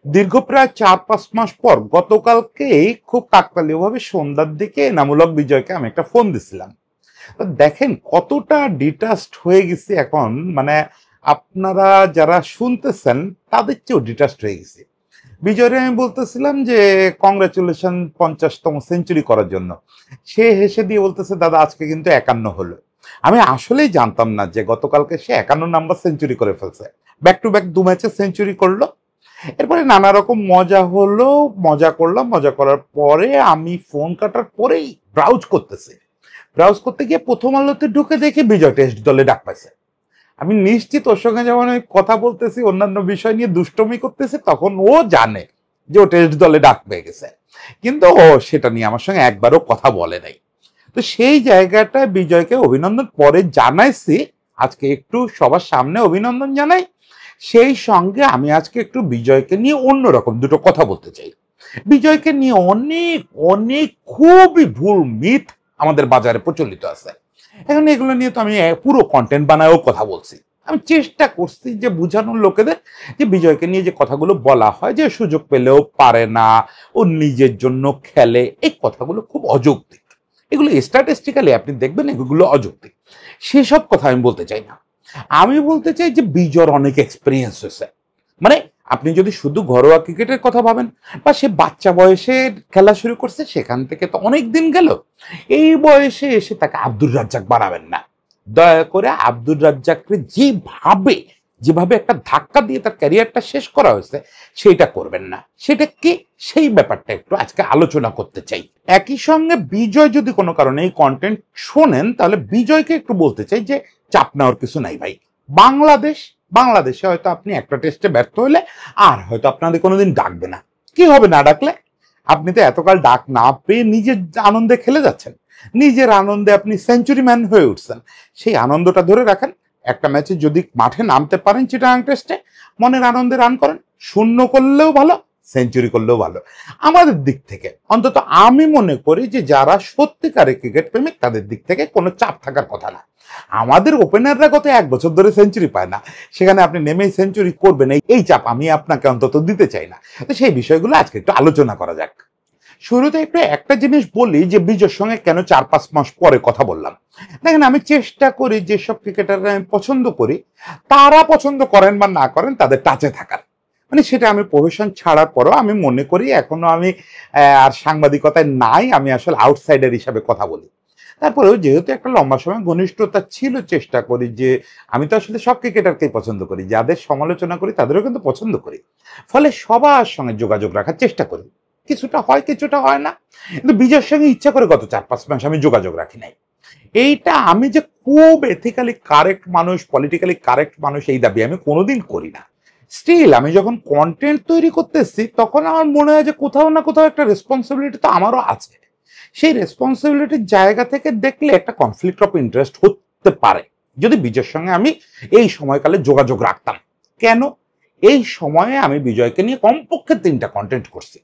দীর্ঘ প্রায় 4-5 মাস পর গতকালকেই খুব কাকতালীয়ভাবে সন্ধ্যার দিকে এনামূলক বিজয়কে আমি একটা ফোন দিছিলাম। তো দেখেন কতটা ডিটাচড হয়ে গেছি এখন, মানে আপনারা যারা শুনতেছেন তাদের চেয়েও ডিটাচড হয়ে গেছি। বিজয়রে আমি বলতেছিলাম যে কংগ্রাচুলেশন 50তম সেঞ্চুরি করার জন্য। সে হেসে দিয়ে বলতেছে দাদা আজকে কিন্তু 51 হলো। আমি আসলেই জানতাম না যে গতকালকে সে 51 নাম্বার সেঞ্চুরি করে ফেলছে। ব্যাক টু ব্যাক 2 ম্যাচে সেঞ্চুরি করলো। এরপরে নানা রকম মজা হলো, মজা করলাম। মজা করার পরে আমি ফোন কাটার পরেই ব্রাউজ করতেছি। ব্রাউজ করতে গিয়ে প্রথম আলোতে ঢুকে দেখি বিজয় টেস্ট দলে ডাক পাইছে। আমি নিশ্চিত ওর সঙ্গে যখন আমি কথা বলতেছি অন্যান্য বিষয় নিয়ে দুষ্টমি করতেছি তখন ও জানে যে ও টেস্ট দলে ডাক পেয়ে গেছে, কিন্তু ও সেটা নিয়ে আমার সঙ্গে একবারও কথা বলে নাই। তো সেই জায়গাটায় বিজয়কে অভিনন্দন পরে জানাইছি, আজকে একটু সবার সামনে অভিনন্দন জানাই। সেই সঙ্গে আমি আজকে একটু বিজয়কে নিয়ে অন্যরকম দুটো কথা বলতে চাই। বিজয়কে নিয়ে অনেক অনেক খুবই ভুল মিথ আমাদের বাজারে প্রচলিত আছে। এখন এগুলো নিয়ে তো আমি পুরো কন্টেন্ট বানায়ও কথা বলছি। আমি চেষ্টা করছি যে বুঝানোর লোকেদের যে বিজয়কে নিয়ে যে কথাগুলো বলা হয় যে সুযোগ পেলেও পারে না, ও নিজের জন্য খেলে, এই কথাগুলো খুব অযৌক্তিক। এগুলো স্ট্যাটিস্টিক্যালি আপনি দেখবেন এগুলো অযৌক্তিক। সেসব কথা আমি বলতে চাই না। আমি বলতে চাই যে বিজয়ের অনেক এক্সপিরিয়েন্স হয়েছে। মানে আপনি যদি শুধু ঘরোয়া ক্রিকেটের কথা ভাবেন বা সে বাচ্চা বয়সে খেলা শুরু করছে সেখান থেকে তো অনেক দিন গেল, এই বয়সে এসে তাকে আব্দুর রাজ্জাক বানাবেন না। দয়া করে আব্দুর রাজ্জাককে যেভাবে যেভাবে একটা ধাক্কা দিয়ে তার ক্যারিয়ারটা শেষ করা হয়েছে সেইটা করবেন না। সেটা কি, সেই ব্যাপারটা একটু আজকে আলোচনা করতে চাই। একই সঙ্গে বিজয় যদি কোনো কারণে এই কন্টেন্ট শোনেন তাহলে বিজয়কে একটু বলতে চাই যে চাপ নেওয়ার কিছু নাই ভাই। বাংলাদেশে হয়তো আপনি একটা টেস্টে ব্যর্থ হলে আর হয়তো আপনাদের কোনোদিন ডাকবে না। কি হবে না ডাকলে? আপনি তো এতকাল ডাক না পেয়ে নিজের আনন্দে খেলে যাচ্ছেন, নিজের আনন্দে আপনি সেঞ্চুরি ম্যান হয়ে উঠছেন। সেই আনন্দটা ধরে রাখেন। একটা ম্যাচে যদি মাঠে নামতে পারেন চিটাগাং টেস্টে, মনের আনন্দে রান করেন, শূন্য করলেও ভালো, সেঞ্চুরি করলেও ভালো। আমাদের দিক থেকে অন্তত আমি মনে করি যে যারা সত্যিকারের ক্রিকেট প্রেমিক তাদের দিক থেকে কোনো চাপ থাকার কথা না। আমাদের ওপেনাররা গত 1 বছর ধরে সেঞ্চুরি পায় না, সেখানে আপনি নেমেই সেঞ্চুরি করবেন এই চাপ আমি আপনাকে অন্তত দিতে চাই না। তো সেই বিষয়গুলো আজকে একটু আলোচনা করা যাক। শুরুতে একটু একটা জিনিস বলি যে বিজয়ের সঙ্গে কেন 4-5 মাস পরে কথা বললাম। দেখেন আমি চেষ্টা করি যেসব ক্রিকেটাররা আমি পছন্দ করি তারা পছন্দ করেন বা না করেন তাদের টাচে থাকার। মানে সেটা আমি প্রফেশন ছাড়ার পরও আমি মনে করি এখনো আমি আর সাংবাদিকতায় নাই, আমি আসলে আউটসাইডার হিসাবে কথা বলি। তারপরেও যেহেতু একটা লম্বা সময় ঘনিষ্ঠতা ছিল চেষ্টা করি যে আমি তো আসলে সব ক্রিকেটারকেই পছন্দ করি, যাদের সমালোচনা করি তাদেরও কিন্তু পছন্দ করি। ফলে সবার সঙ্গে যোগাযোগ রাখার চেষ্টা করি। কিছুটা হয় কিছুটা হয় না, কিন্তু বিজয়ের সঙ্গে ইচ্ছা করে গত 4-5 মাস আমি যোগাযোগ রাখি নাই। এইটা আমি যে খুব এথিক্যালি কারেক্ট মানুষ, পলিটিক্যালি কারেক্ট মানুষ এই দাবি আমি কোনোদিন করি না। স্টিল আমি যখন কন্টেন্ট তৈরি করতেছি তখন আমার মনে হয় যে কোথাও না কোথাও একটা রেসপন্সিবিলিটি তো আমারও আছে। সেই রেসপন্সিবিলিটির জায়গা থেকে দেখলে একটা কনফ্লিক্ট অফ ইন্টারেস্ট হতে পারে যদি বিজয়ের সঙ্গে আমি এই সময়কালে যোগাযোগ রাখতাম। কেন? এই সময়ে আমি বিজয়কে নিয়ে কমপক্ষে 3টা কন্টেন্ট করছি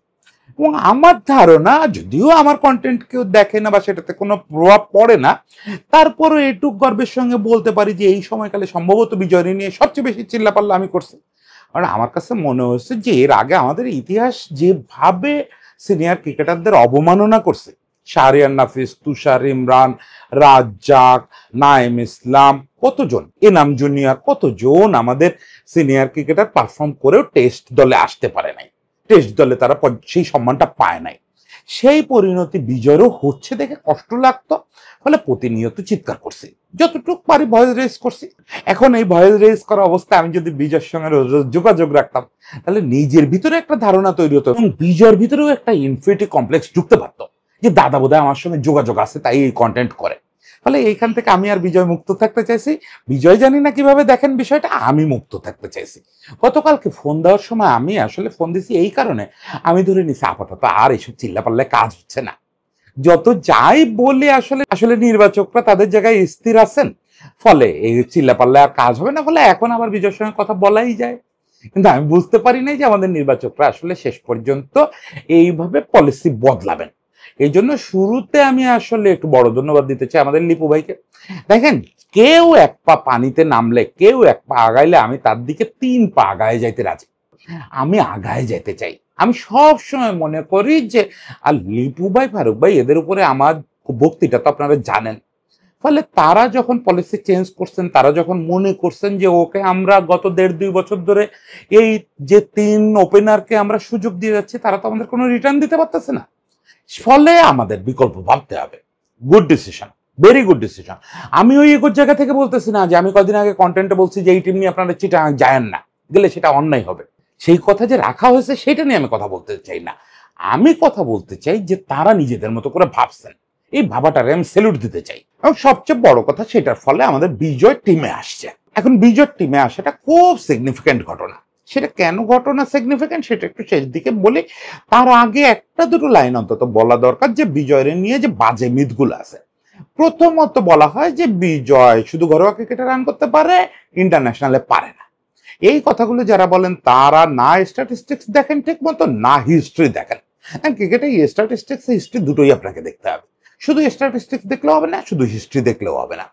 এবং আমার ধারণা যদিও আমার কন্টেন্ট কেউ দেখে না বা সেটাতে কোনো প্রভাব পড়ে না, তারপরও এটুক গর্বের সঙ্গে বলতে পারি যে এই সময়কালে সম্ভবত বিজয় নিয়ে সবচেয়ে বেশি চিল্লাপাল্লা আমি করছি। কারণ আমার কাছে মনে হচ্ছে যে এর আগে আমাদের ইতিহাস যেভাবে সিনিয়র ক্রিকেটারদের অবমাননা করছে, শাহরিয়ার নাফিস, তুষার ইমরান, রাজ্জাক, নাইম ইসলাম, কতজন, এনাম জুনিয়র, কতজন আমাদের সিনিয়র ক্রিকেটার পারফর্ম করেও টেস্ট দলে আসতে পারে নাই, টেস্ট দলে তারা সেই সম্মানটা পায় নাই। সেই পরিণতি বিজয়েরও হচ্ছে দেখে কষ্ট লাগতো, ফলে প্রতিনিয়ত চিৎকার করছি, যতটুকু পারি ভয়েস রেজ করছি। এখন এই ভয়েস রেজ করা অবস্থায় আমি যদি বিজয়ের সঙ্গে যোগাযোগ রাখতাম তাহলে নিজের ভিতরে একটা ধারণা তৈরি হতো এবং বিজয়ের ভিতরেও একটা ইনফিনিটি কমপ্লেক্স ঢুকতে পারতো যে দাদা বোধহয় আমার সঙ্গে যোগাযোগ আছে তাই এই কন্টেন্ট করে। ফলে এইখান থেকে আমি আর বিজয় মুক্ত থাকতে চাইছি। বিজয় জানি না কিভাবে দেখেন বিষয়টা, আমি মুক্ত থাকতে চাইছি। গতকালকে ফোন দেওয়ার সময় আমি আসলে ফোন দিছি এই কারণে, আমি ধরে নিছি আপাতত আর এইসব চিল্লাপাল্লায় কাজ হচ্ছে না। যত যাই বলে আসলে আসলে নির্বাচকরা তাদের জায়গায় স্থির আছেন, ফলে এই চিল্লাপাল্লায় আর কাজ হবে না। ফলে এখন আবার বিজয়ের সঙ্গে কথা বলাই যায়। কিন্তু আমি বুঝতে পারি নাই যে আমাদের নির্বাচকরা আসলে শেষ পর্যন্ত এইভাবে পলিসি বদলাবেন। এই জন্য শুরুতে আমি আসলে একটু বড় ধন্যবাদ দিতে চাই আমাদের লিপু ভাইকে। দেখেন কেউ 1 পা পানিতে নামলে, কেউ 1 পা আগাইলে আমি তার দিকে 3 পা আগায় যাইতে রাজি। আমি আগায় যেতে চাই। আমি সব সময় মনে করি যে আর লিপু ভাই, ফারুক ভাই এদের উপরে আমার বক্তৃতা তো আপনারা জানেন। ফলে তারা যখন পলিসি চেঞ্জ করছেন, তারা যখন মনে করছেন যে ওকে আমরা গত 1.5-2 বছর ধরে এই যে 3 ওপেনারকে আমরা সুযোগ দিয়ে যাচ্ছি, তারা তো আমাদের কোনো রিটার্ন দিতে পারতেছে না। ফলে আমাদের বিকল্প ভাবতে হবে। Good decision, very good decision. আমি ওই এগোর জায়গা থেকে বলতেছি না যে আমি কদিন আগে কন্টেন্টে বলছি যে এই টিম নিয়ে আপনারা চিটা যায়েন না, গেলে সেটা অন্যায় হবে। সেই কথা যে রাখা হয়েছে সেটা নিয়ে আমি কথা বলতে চাই না। আমি কথা বলতে চাই যে তারা নিজেদের মতো করে ভাবছেন, এই ভাবাটারে আমি স্যালুট দিতে চাই। এবং সবচেয়ে বড় কথা, সেটার ফলে আমাদের বিজয় টিমে আসছে। এখন বিজয় টিমে আসাটা খুব সিগনিফিক্যান্ট ঘটনা। সেটা কেন ঘটনা সিগনিফিক্যান্ট সেটা একটু শেষ দিকে বলি। তার আগে একটা দুটো লাইন অন্তত বলা দরকার যে বিজয়ের নিয়ে যে বাজে মিথগুলো আছে। প্রথমত বলা হয় যে বিজয় শুধু ঘরোয়া ক্রিকেটে রান করতে পারে, ইন্টারন্যাশনালে পারে না। এই কথাগুলো যারা বলেন তারা না স্ট্যাটিস্টিক্স দেখেন ঠিক মতো, না হিস্ট্রি দেখেন। ক্রিকেটে স্ট্যাটিস্টিক্স হিস্ট্রি দুটোই আপনাকে দেখতে হবে। শুধু স্ট্যাটিস্টিক্স দেখলেও হবে না, শুধু হিস্ট্রি দেখলেও হবে না।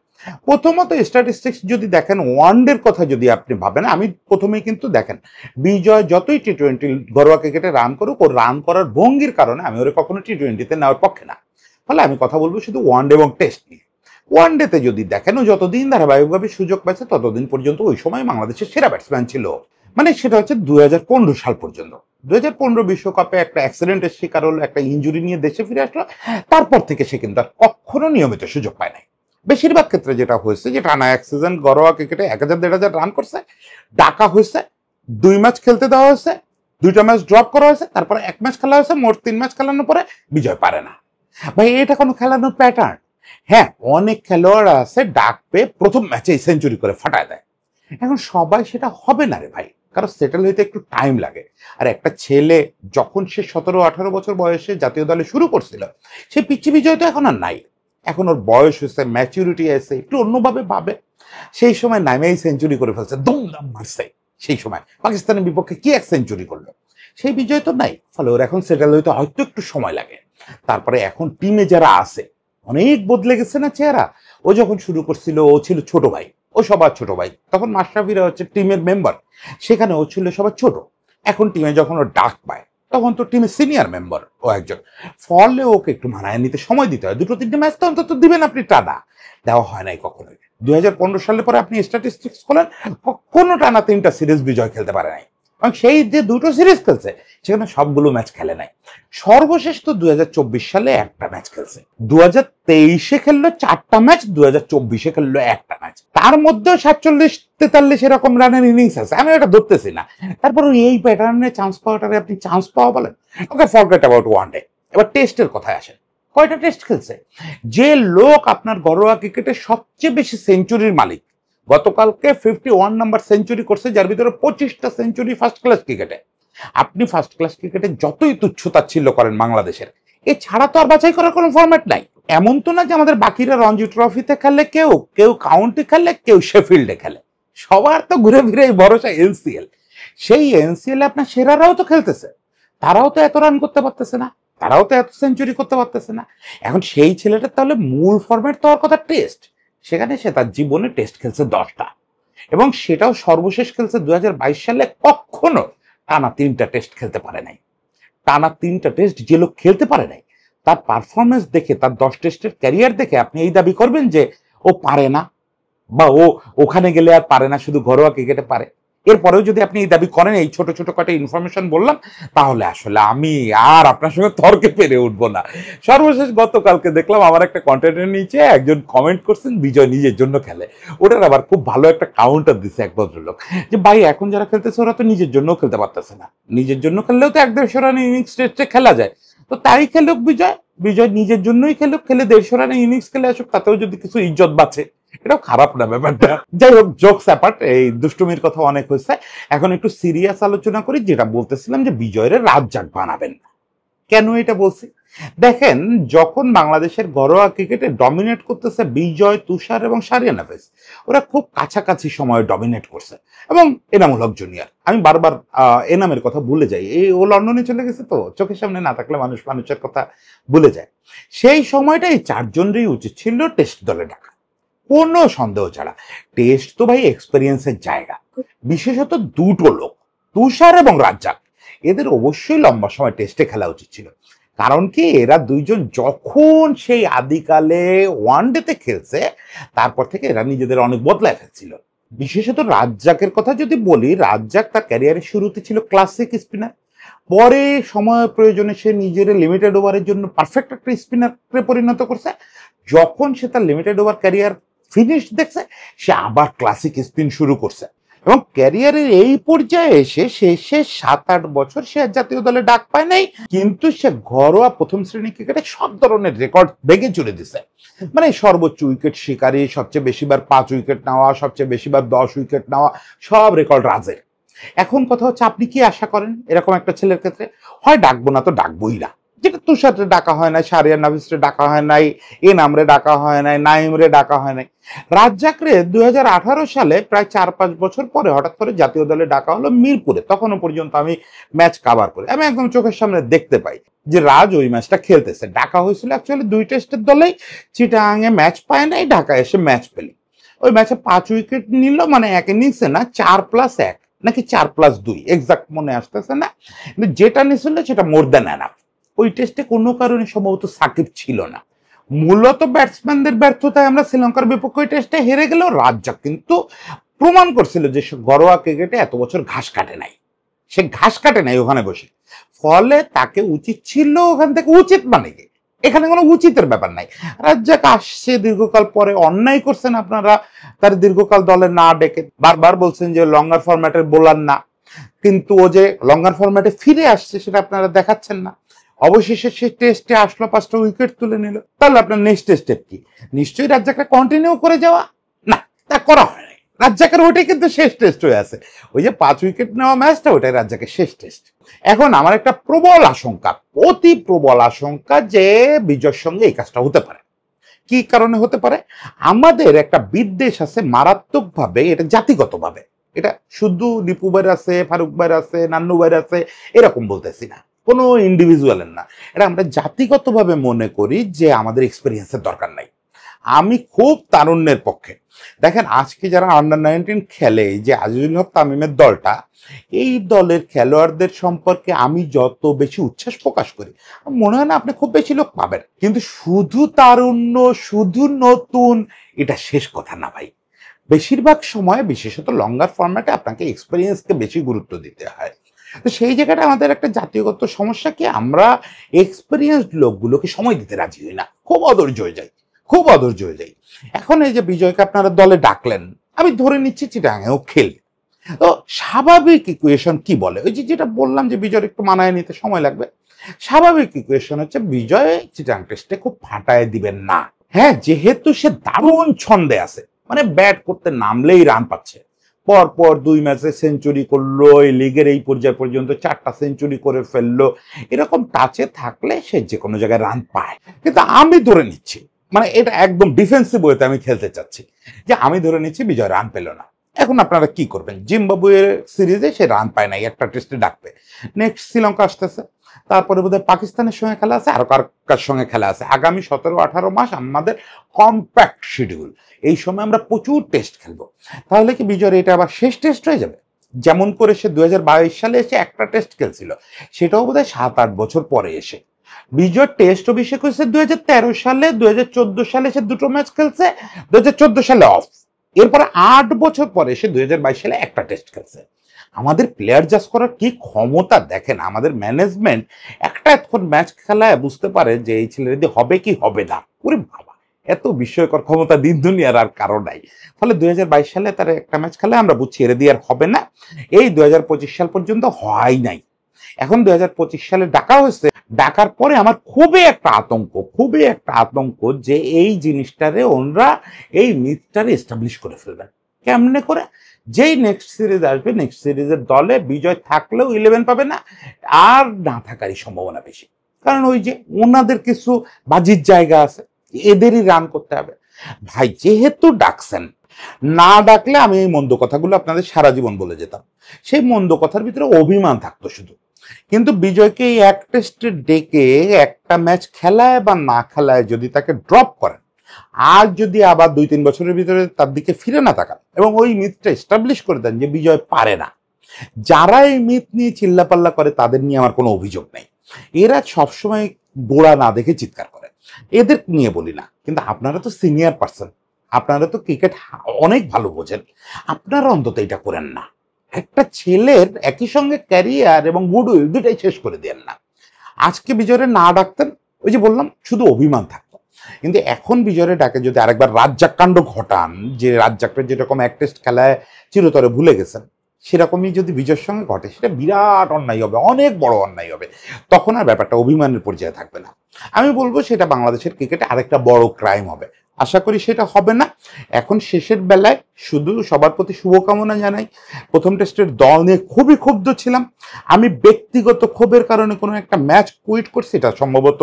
প্রথমত স্ট্যাটিস্টিক্স যদি দেখেন, ওয়ানডের কথা যদি আপনি ভাবেন, আমি প্রথমেই কিন্তু দেখেন বিজয় যতই টি-20 ঘরোয়া ক্রিকেটে রান করুক, ও রান করার ভঙ্গির কারণে আমি ওরা কখনো টি-20তে নেওয়ার পক্ষে না। ফলে আমি কথা বলবো শুধু ওয়ানডে এবং টেস্ট নিয়ে। ওয়ানডেতে যদি দেখেন, ও যতদিন ধারাবাহিকভাবে সুযোগ পাচ্ছে ততদিন পর্যন্ত ওই সময় বাংলাদেশের সেরা ব্যাটসম্যান ছিল। মানে সেটা হচ্ছে 2015 সাল পর্যন্ত। 2015 বিশ্বকাপে একটা অ্যাক্সিডেন্টের শিকার হলো, একটা ইনজুরি নিয়ে দেশে ফিরে আসলো। তারপর থেকে সে কিন্তু আর কখনো নিয়মিত সুযোগ পায় নাই। বেশিরভাগ ক্ষেত্রে যেটা হয়েছে যে টানা এক সিজন ঘরোয়া ক্রিকেটে 1000-1500 রান করছে, ডাকা হয়েছে, 2 ম্যাচ খেলতে দেওয়া হয়েছে, 2টা ম্যাচ ড্রপ করা হয়েছে, তারপরে 1 ম্যাচ খেলা হয়েছে, মোট 3 ম্যাচ খেলানোর পরে বিজয় পারে না। ভাই এটা কোনো খেলানোর প্যাটার্ন? হ্যাঁ, অনেক খেলোয়াড় আছে ডাক পেয়ে প্রথম ম্যাচেই সেঞ্চুরি করে ফাটায় দেয়। এখন সবাই সেটা হবে না রে ভাই, কারণ সেটেল হইতে একটু টাইম লাগে। আর একটা ছেলে যখন সে 17-18 বছর বয়সে জাতীয় দলে শুরু করছিল, সে পিচ্ছি বিজয় তো এখন আর নাই। এখন ওর বয়স হয়েছে, ম্যাচুরিটি আছে, একটু অন্যভাবে ভাবে। সেই সময় নামেই সেঞ্চুরি করে ফেলছে, দুমদাম মারছে। সেই সময় পাকিস্তানের বিপক্ষে কি এক সেঞ্চুরি করলো, সেই বিজয় তো নাই। ফলে ওর এখন সেটেল হইতে হয়তো একটু সময় লাগে। তারপরে এখন টিমে যারা আছে অনেক বদলে গেছে না চেহারা। ও যখন শুরু করছিল ও ছিল ছোট ভাই, ও সবার ছোট ভাই। তখন মাশরাফিরা হচ্ছে টিমের মেম্বার, সেখানে ও ছিল সবার ছোট। এখন টিমে যখন ও ডাক পায় তখন তো টিমের সিনিয়র মেম্বার ও একজন। ফলে ওকে একটু মানায় নিতে সময় দিতে হয়। 2-3টে ম্যাচ তো অন্তত দিবেন আপনি, টানা দেওয়া হয় নাই কখনোই। 2015 সালে পরে আপনি স্ট্যাটিস্টিক্স করেন, কখনো টানা 3টা সিরিজ বিজয় খেলতে পারে নাই। এবং সেই যে 2টো সিরিজ খেলছে সেখানে সবগুলো ম্যাচ খেলে নাই। সর্বশেষ তো 2024 সালে একটা ম্যাচ খেলছে। 2023-এ খেললো 4টা ম্যাচ, 2024-এ খেললো একটা ম্যাচ। তার মধ্যেও 47-43 এরকম রানের ইনিংস আছে। আমি এটা ধরতেছি না। তারপর এই প্যাটার্নে চান্স পাওয়াটারে আপনি চান্স পাওয়া বলেন? ওকে, ফরগেট অ্যাবাউট ওয়ানডে। এবার টেস্টের কথায় আসেন। কয়টা টেস্ট খেলছে? যে লোক আপনার ঘরোয়া ক্রিকেটে সবচেয়ে বেশি সেঞ্চুরির মালিক, গতকালকে 51 নাম্বার সেঞ্চুরি করছে, যার ভিতরে 25টা সেঞ্চুরি ফার্স্ট ক্লাস ক্রিকেটে। আপনি ফার্স্ট ক্লাস ক্রিকেটে যতই তুচ্ছ-তাচ্ছিল্য করেন বাংলাদেশের, এছাড়া তো আর বাছাই করার কোনো ফরম্যাট নাই। এমন তো না যে আমাদের বাকিরা রঞ্জি ট্রফিতে খেলে, কেউ কেউ কাউন্টি খেলে, কেউ শেফিল্ডে খেলে। সবার তো ঘুরে ফিরে এই ভরসা এনসিএল। সেই এনসিএল আপনার সেরারাও তো খেলতেছে, তারাও তো এত রান করতে পারতেছে না, তারাও তো এত সেঞ্চুরি করতে পারতেছে না। এখন সেই ছেলেটার তাহলে মূল ফরম্যাট তো আর কথা টেস্ট। সেখানে সে তার জীবনে টেস্ট খেলছে 10টা, এবং সেটাও সর্বশেষ খেলছে 2022 সালে। কখনো টানা 3টা টেস্ট খেলতে পারে নাই। টানা 3টা টেস্ট যে লোক খেলতে পারে নাই, তার পারফরমেন্স দেখে, তার 10 টেস্টের ক্যারিয়ার দেখে আপনি এই দাবি করবেন যে ও পারে না, বা ও ওখানে গেলে আর পারে না, শুধু ঘরোয়া ক্রিকেটে পারে? এরপরেও যদি আপনি এই দাবি করেন, এই ছোট ছোট কটা ইনফরমেশন বললাম, তাহলে আসলে আমি আর আপনার সঙ্গে তর্কে পেরে উঠবো না। সর্বশেষ গতকালকে দেখলাম আমার একটা কন্টেন্টের নিচে একজন কমেন্ট করছেন বিজয় নিজের জন্য খেলে। ওটার আবার খুব ভালো একটা কাউন্টার দিছে এক ভদ্রলোক, যে ভাই এখন যারা খেলতেছে ওরা তো নিজের জন্য খেলতে পারতেছে না। নিজের জন্য খেললেও তো 1-150 রান ইনিংস টেস্টে খেলা যায়। তো তাই খেলুক বিজয়, বিজয় নিজের জন্যই খেলুক, খেলে 150 রানের ইনিংস খেলে আসুক, তাতেও যদি কিছু ইজ্জত বাঁচে, এটাও খারাপ না ব্যাপারটা। যাই হোক, জোকস অ্যাপার্ট, এই দুষ্টুমির কথা অনেক হয়েছে। এখন একটু সিরিয়াস আলোচনা করি। যেটা বলতেছিলাম যে বিজয়ের রাজ্জাক বানাবেন না। কেন এটা বলছি? দেখেন, যখন বাংলাদেশের ঘরোয়া ক্রিকেটে ডমিনেট করতেছে বিজয়, তুষার এবং সারিয়ান হাফেজ, ওরা খুব কাছাকাছি সময়ে ডমিনেট করছে। এবং এনামুল হক জুনিয়র, আমি বারবার এনামের কথা ভুলে যাই, ও লন্ডনে চলে গেছে, তো চোখের সামনে না থাকলে মানুষ মানুষের কথা ভুলে যায়। সেই সময়টা এই 4জনেরই উচিত ছিল টেস্ট দলে ডাকা, কোনো সন্দেহ ছাড়া। টেস্ট তো ভাই এক্সপেরিয়েন্সের জায়গা, বিশেষত দুটো লোক, তুষার এবং রাজ্জাক এদের অবশ্যই লম্বা সময় টেস্টে খেলা উচিত ছিল। কারণ কি, এরা দুইজন যখন সেই আদিকালে ওয়ানডেতে খেলছে তারপর থেকে এরা নিজেদের অনেক বদলায় ফেলছিল। বিশেষত রাজ্জাকের কথা যদি বলি, রাজ্জাক তার ক্যারিয়ারের শুরুতে ছিল ক্লাসিক স্পিনার, পরে সময় প্রয়োজনে সে নিজের লিমিটেড ওভারের জন্য পারফেক্ট একটা স্পিনারে পরিণত করছে। যখন সে তার লিমিটেড ওভার ক্যারিয়ার ফিনিশ দেখছে, সে আবার ক্লাসিক স্পিন শুরু করছে এবং ক্যারিয়ারের এই পর্যায়ে এসে শেষে 7-8 বছর সে জাতীয় দলে ডাক পায় নাই, কিন্তু সে ঘরোয়া প্রথম শ্রেণী ক্রিকেটে সব ধরনের রেকর্ড ভেঙে চলে দিছে। মানে সর্বোচ্চ উইকেট শিকারী, সবচেয়ে বেশিবার 5 উইকেট নেওয়া, সবচেয়ে বেশিবার 10 উইকেট নেওয়া, সব রেকর্ড রাজের। এখন কথা হচ্ছে, আপনি কি আশা করেন এরকম একটা ছেলের ক্ষেত্রে? হয় ডাকবো না তো ডাকবোই না, যেটা তুষারে ডাকা হয় নাই, শাহরিয়ার নাফিসরে ডাকা হয় নাই, এনামরে ডাকা হয় নাই, নাইমরে ডাকা হয় নাই। রাজ্জাকরে 2018 সালে প্রায় 4-5 বছর পরে হঠাৎ করে জাতীয় দলে ডাকা হলো মিরপুরে। তখনও পর্যন্ত আমি ম্যাচ কাভার করি, আমি একদম চোখের সামনে দেখতে পাই যে রাজ ওই ম্যাচটা খেলতেছে। ডাকা হয়েছিল অ্যাকচুয়ালি 2 টেস্টের দলেই, চিটাগাঙে ম্যাচ পায় নাই, ঢাকায় এসে ম্যাচ পেলি। ওই ম্যাচে 5 উইকেট নিল, মানে এক ইনিংসে না 4+1 নাকি 4+2, এক্সাক্ট মনে আসতেছে না, কিন্তু যেটা নিছিল সেটা মোর দ্যান এনাফ। ওই টেস্টে কোনো কারণে সম্ভবত সাকিব ছিল না। মূলত ব্যাটসম্যানদের ব্যর্থতায় আমরা শ্রীলঙ্কার বিপক্ষে ওই টেস্টে হেরে গেলেও রাজ্জাক কিন্তু প্রমাণ করছিল যে সে ঘরোয়া ক্রিকেটে এত বছর ঘাস কাটে নাই, সে ঘাস কাটে নাই ওখানে বসে। ফলে তাকে উচিত ছিল ওখান থেকে, উচিত মানে কি, এখানে কোনো উচিতের ব্যাপার নাই। রাজ্জাক আসছে দীর্ঘকাল পরে, অন্যায় করছেন আপনারা তার দীর্ঘকাল দলে না ডেকে। বারবার বলছেন যে লঙ্গার ফরম্যাটের বোলার না, কিন্তু ও যে লঙ্গার ফরম্যাটে ফিরে আসছে সেটা আপনারা দেখাচ্ছেন না। অবশেষে সে টেস্টে আসলো, 5টা উইকেট তুলে নিল। তাহলে আপনার নেক্সট স্টেপ কি? নিশ্চয়ই রাজ্জাককে কন্টিনিউ করে যাওয়া? না, তা করা হয় নাই। রাজ্জাকের ওইটাই কিন্তু শেষ টেস্ট হয়ে আছে, ওই যে 5 উইকেট নেওয়া ম্যাচটা, ওইটাই রাজ্জাকের শেষ টেস্ট। এখন আমার একটা প্রবল আশঙ্কা, অতি প্রবল আশঙ্কা যে বিজয়ের সঙ্গে এই কাজটা হতে পারে। কি কারণে হতে পারে? আমাদের একটা বিদ্বেষ আছে মারাত্মকভাবে, এটা জাতিগতভাবে। এটা শুধু দীপু ভাইয়ের আছে, ফারুক ভাইয়ের আছে, নান্নু ভাইয়ের আছে, এরকম বলতেছি না, কোনো ইন্ডিভিজুয়ালের না। এটা আমরা জাতিগতভাবে মনে করি যে আমাদের এক্সপিরিয়েন্সের দরকার নাই। আমি খুব তারুণ্যের পক্ষে। দেখেন, আজকে যারা আন্ডার-19 খেলে, যে আজিজুল হক তামিমের দলটা, এই দলের খেলোয়াড়দের সম্পর্কে আমি যত বেশি উচ্ছ্বাস প্রকাশ করি, মনে হয় না আপনি খুব বেশি লোক পাবেন। কিন্তু শুধু তারুণ্য, শুধু নতুন, এটা শেষ কথা না ভাই। বেশিরভাগ সময়, বিশেষত লঙ্গার ফরম্যাটে, আপনাকে এক্সপিরিয়েন্সকে বেশি গুরুত্ব দিতে হয়। তো সেই জায়গাটা আমাদের একটা জাতীয়গত সমস্যা কি, আমরা এক্সপিরিয়েন্সড লোকগুলোকে সময় দিতে রাজি হই না, খুব অধৈর্য হয়ে যাই, খুব অধৈর্য হয়ে যাই। এখন এই যে বিজয়কে আপনারা দলে ডাকলেন, আমি ধরে নিচ্ছি চিটাগাঙেও খেলবে। তো স্বাভাবিক ইকুয়েশন কি বলে? ওই যে যেটা বললাম যে বিজয়ের একটু মানায় নিতে সময় লাগবে। স্বাভাবিক ইকুয়েশন হচ্ছে বিজয় চিটাগাং টেস্টে খুব ফাটায় দিবেন না। হ্যাঁ, যেহেতু সে দারুণ ছন্দে আছে, মানে ব্যাট করতে নামলেই রান পাচ্ছে, পর পর 2 ম্যাচে সেঞ্চুরি করলো, এই লিগের এই পর্যায় পর্যন্ত 4টা সেঞ্চুরি করে ফেললো, এরকম টাচে থাকলে সে যে কোনো জায়গায় রান পায়। কিন্তু আমি ধরে নিচ্ছি, মানে এটা একদম ডিফেন্সিভ ওয়েতে আমি খেলতে চাচ্ছি, যে আমি ধরে নিচ্ছি বিজয় রান পেল না। এখন আপনারা কি করবেন? জিম্বাবুয়ের সিরিজে সে রান পায় নাই, একটা টেস্টে ডাকবে। নেক্সট শ্রীলঙ্কা আসতেছে, তারপরে বোধহয় পাকিস্তানের সঙ্গে খেলা আছে, আরো কার সঙ্গে খেলা আছে। আগামী 17-18 মাস আমাদের কম্প্যাক্ট শিডিউল, এই সময় আমরা প্রচুর টেস্ট খেলবো। তাহলে কি বিজয়ের এটা আবার শেষ টেস্ট হয়ে যাবে? যেমন করে সে 2022 সালে এসে একটা টেস্ট খেলছিল, সেটাও বোধহয় 7-8 বছর পরে এসে। বিজয় টেস্ট অভিষেক হয়েছে 2013 সালে, 2014 সালে সে 2টো ম্যাচ খেলছে, 2014 সালে অফ। এরপরে 8 বছর পরে এসে 2022 সালে একটা টেস্ট খেলছে। আমাদের প্লেয়ার জাজ করার কি ক্ষমতা দেখেন, আমাদের ম্যানেজমেন্ট একটা এখন ম্যাচ খেলায় বুঝতে পারে যে এই ছেলের যদি হবে কি হবে না। ওরে বাবা, এত বিস্ময়কর ক্ষমতা দিন দুনিয়ার আর কারো নাই। ফলে 2022 সালে তার একটা ম্যাচ খেলায় আমরা বুঝছি এর দিয়ে আর হবে না, এই 2025 সাল পর্যন্ত হয় নাই। এখন 2025 সালে ডাকা হয়েছে, ডাকার পরে আমার খুবই একটা আতঙ্ক যে এই জিনিসটারে ওনরা, এই মিথটারে এস্টাবলিশ করে ফেলবেন। কেমনে করে? যেই নেক্সট সিরিজ আসবে, নেক্সট সিরিজের দলে বিজয় থাকলেও 11 পাবে না, আর না থাকারই সম্ভাবনা বেশি। কারণ ওই যে ওনাদের কিছু বাজির জায়গা আছে, এদেরই রান করতে হবে। ভাই যেহেতু ডাকছেন, না ডাকলে আমি এই মন্দ কথাগুলো আপনাদের সারা জীবন বলে যেতাম। সেই মন্দ কথার ভিতরে অভিমান থাকতো শুধু। কিন্তু বিজয়কে এই এক টেস্টে ডেকে একটা ম্যাচ খেলায় বা না খেলায় যদি তাকে ড্রপ করেন, আর যদি আবার 2-3 বছরের ভিতরে তার দিকে ফিরে না তাকান এবং ওই মিথটা এস্টাবলিশ করে দেন যে বিজয় পারে না, যারা এই মিথ নিয়ে চিল্লাপাল্লা করে তাদের নিয়ে আমার কোনো অভিযোগ নেই। এরা সবসময় গোড়া না দেখে চিৎকার করে, এদের নিয়ে বলি না। কিন্তু আপনারা তো সিনিয়র পার্সন, আপনারা তো ক্রিকেট অনেক ভালো বোঝেন, আপনারা অন্তত এটা করেন না। একটা ছেলের একই সঙ্গে ক্যারিয়ার এবং গুডউইল দুটাই শেষ করে দেন না। আজকে বিজয়ের না ডাকতেন, ওই যে বললাম, শুধু অভিমান থাকতো। কিন্তু এখন বিজয়ের ডাকে যদি আরেকবার রাজ্জাক কাণ্ড ঘটান, যে রাজ্জাকটা যেরকম এক টেস্ট খেলায় চিরতরে ভুলে গেছেন, সেরকমই যদি বিজয়ের সঙ্গে ঘটে, সেটা বিরাট অন্যায় হবে, অনেক বড় অন্যায় হবে। তখন আর ব্যাপারটা অভিমানের পর্যায়ে থাকবে না। আমি বলবো সেটা বাংলাদেশের ক্রিকেটে আরেকটা বড় ক্রাইম হবে। আশা করি সেটা হবে না। এখন শেষের বেলায় শুধু সবার প্রতি শুভকামনা জানাই। প্রথম টেস্টের দল নিয়ে খুবই ক্ষুব্ধ ছিলাম। আমি ব্যক্তিগত ক্ষোভের কারণে কোনো একটা ম্যাচ কুইট করছি, এটা সম্ভবত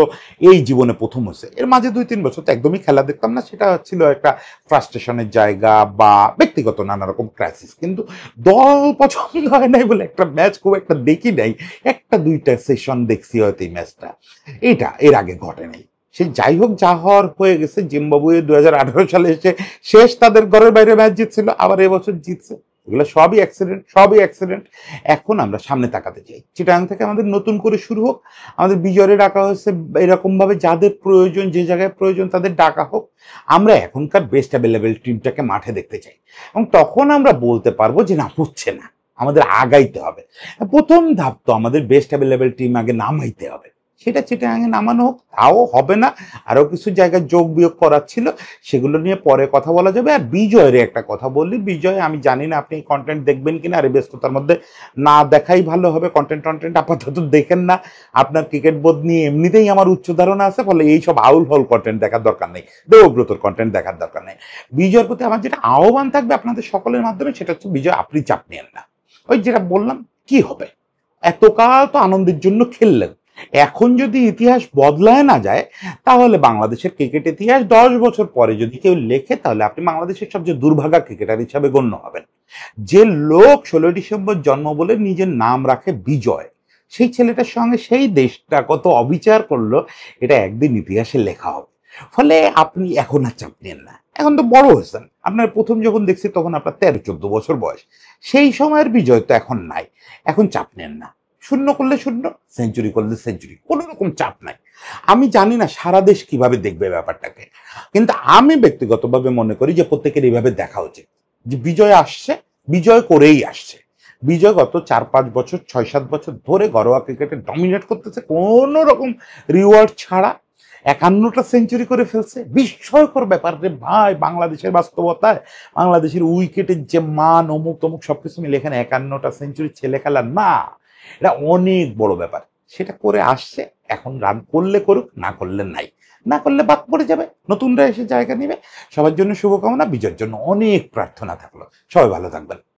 এই জীবনে প্রথম হয়েছে। এর মাঝে 2-3 বছর তো একদমই খেলা দেখতাম না, সেটা ছিল একটা ফ্রাস্ট্রেশনের জায়গা বা ব্যক্তিগত নানা রকম ক্রাইসিস। কিন্তু দল পছন্দ হয় নাই বলে একটা ম্যাচ খুব একটা দেখি নাই, একটা দুইটা সেশন দেখছি হয়তো এই ম্যাচটা। এটা এর আগে ঘটে নাই। সে যাই হোক, যা হওয়ার হয়ে গেছে। জিম্বাবুয়ে 2018 সালে এসে শেষ তাদের ঘরের বাইরে ম্যাচ জিতছিল, আবার এবছর জিতছে। এগুলো সবই অ্যাক্সিডেন্ট, সবই অ্যাক্সিডেন্ট। এখন আমরা সামনে তাকাতে চাই। চিটাগাং থেকে আমাদের নতুন করে শুরু হোক। আমাদের বিজয়ে ডাকা হয়েছে এরকম ভাবে, যাদের প্রয়োজন, যে জায়গায় প্রয়োজন তাদের ডাকা হোক। আমরা এখনকার বেস্ট অ্যাভেলেবেল টিমটাকে মাঠে দেখতে চাই, এবং তখন আমরা বলতে পারবো যে না, হচ্ছে না, আমাদের আগাইতে হবে। প্রথম ধাপ তো আমাদের বেস্ট অ্যাভেলেবেল টিম আগে নামাইতে হবে। সেটা চিটাগাংয়ে নামানো হোক, তাও হবে না। আরো কিছু জায়গায় যোগ বিয়োগ করার ছিল, সেগুলো নিয়ে পরে কথা বলা যাবে। আর বিজয়ের একটা কথা বললি, বিজয় আমি জানি না আপনি কন্টেন্ট দেখবেন কিনা, আর এই ব্যস্ততার মধ্যে না দেখাই ভালো হবে। কন্টেন্ট আপাতত দেখেন না। আপনার ক্রিকেট বোধ নিয়ে এমনিতেই আমার উচ্চ ধারণা আছে, ফলে এইসব আউল ফাউল কন্টেন্ট দেখার দরকার নেই, দেবব্রতর কন্টেন্ট দেখার দরকার নেই। বিজয়ের প্রতি আমার যেটা আহ্বান থাকবে আপনাদের সকলের মাধ্যমে, সেটা হচ্ছে বিজয় আপনি চাপ নেন না। ওই যেটা বললাম, কি হবে, এতকাল তো আনন্দের জন্য খেললেন, এখন যদি ইতিহাস বদলায় না যায়, তাহলে বাংলাদেশের ক্রিকেট ইতিহাস 10 বছর পরে যদি কেউ লেখে, তাহলে আপনি বাংলাদেশের সবচেয়ে দুর্ভাগা ক্রিকেটার হিসাবে গণ্য হবেন। যে লোক 16 ডিসেম্বর জন্ম বলে নিজের নাম রাখে বিজয়, সেই ছেলেটার সঙ্গে সেই দেশটা কত অবিচার করলো, এটা একদিন ইতিহাসে লেখা হবে। ফলে আপনি এখন আর চাপ নেন না, এখন তো বড় হয়েছেন। আপনার প্রথম যখন দেখছি তখন আপনার 13-14 বছর বয়স, সেই সময়ের বিজয় তো এখন নাই। এখন চাপ নেন না, শূন্য করলে শূন্য, সেঞ্চুরি করলে সেঞ্চুরি, কোনো রকম চাপ নাই। আমি জানি না সারা দেশ কিভাবে দেখবে ব্যাপারটাকে, কিন্তু আমি ব্যক্তিগতভাবে মনে করি যে প্রত্যেকের এইভাবে দেখা উচিত, যে বিজয় আসছে, বিজয় করেই আসছে। বিজয় গত 4-5 বছর, 6-7 বছর ধরে ঘরোয়া ক্রিকেটে ডমিনেট করতেছে কোনো রকম রিওয়ার্ড ছাড়া। 51টা সেঞ্চুরি করে ফেলছে, বিস্ময়কর ব্যাপার রে ভাই। বাংলাদেশের বাস্তবতায় বাংলাদেশের উইকেটের যে মান, অমুক তমুক সবকিছু মিলে এখানে 51টা সেঞ্চুরি ছেলে খেলা না, এটা অনেক বড় ব্যাপার। সেটা করে আসছে, এখন রান করলে করুক, না করলে নাই, না করলে বাদ পড়ে যাবে, নতুনরা এসে জায়গা নেবে। সবার জন্য শুভকামনা, বিজয়ের জন্য অনেক প্রার্থনা থাকলো। সবাই ভালো থাকবেন।